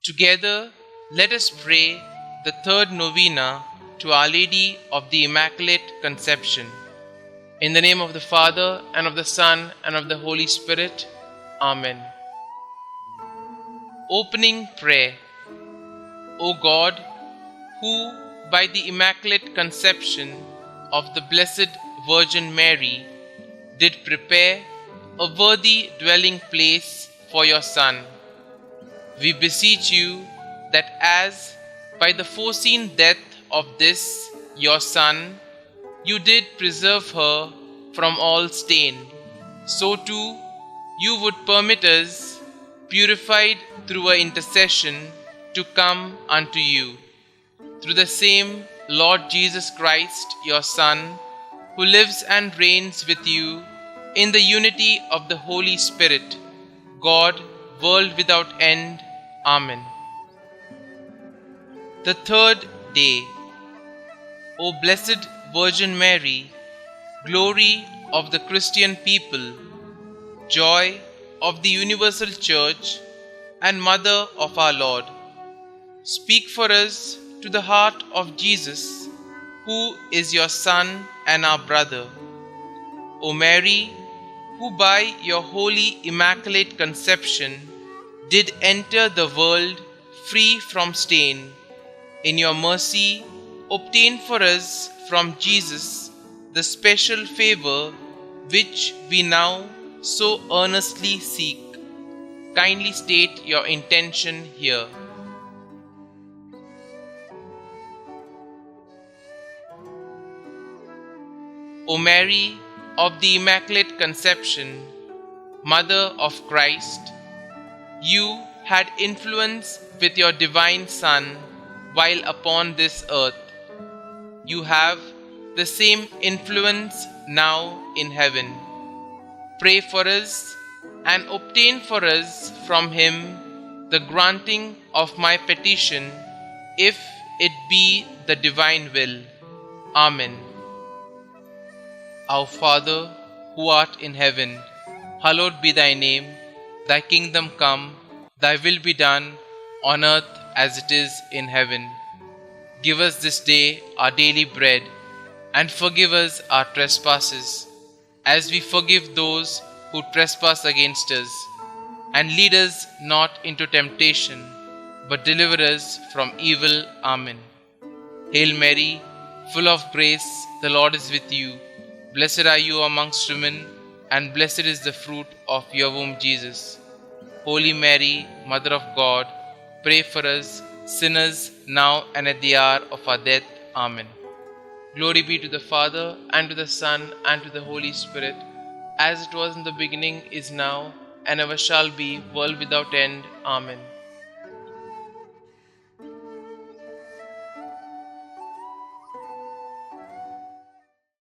Together, let us pray the third novena to Our Lady of the Immaculate Conception. In the name of the Father, and of the Son, and of the Holy Spirit. Amen. Opening Prayer. O God, who by the Immaculate Conception of the Blessed Virgin Mary did prepare a worthy dwelling place for your Son, we beseech you that as by the foreseen death of this your Son you did preserve her from all stain, so too you would permit us, purified through her intercession, to come unto you. Through the same Lord Jesus Christ, your Son, who lives and reigns with you in the unity of the Holy Spirit, God, world without end. Amen. The third day. O Blessed Virgin Mary, glory of the Christian people, joy of the universal Church, and Mother of our Lord, speak for us to the heart of Jesus, who is your Son and our brother. O Mary, who by your holy Immaculate Conception did enter the world free from stain, in your mercy obtain for us from Jesus the special favor which we now so earnestly seek. Kindly state your intention here. O Mary of the Immaculate Conception, Mother of Christ, you had influence with your divine Son while upon this earth. You have the same influence now in heaven. Pray for us and obtain for us from him the granting of my petition, if it be the divine will. Amen. Our Father, who art in heaven, hallowed be thy name. Thy kingdom come, thy will be done, on earth as it is in heaven. Give us this day our daily bread, and forgive us our trespasses, as we forgive those who trespass against us. And lead us not into temptation, but deliver us from evil. Amen. Hail Mary, full of grace, the Lord is with you. Blessed are you amongst women, and blessed is the fruit of your womb, Jesus. Holy Mary, Mother of God, pray for us sinners, now and at the hour of our death. Amen. Glory be to the Father, and to the Son, and to the Holy Spirit, as it was in the beginning, is now, and ever shall be, world without end. Amen.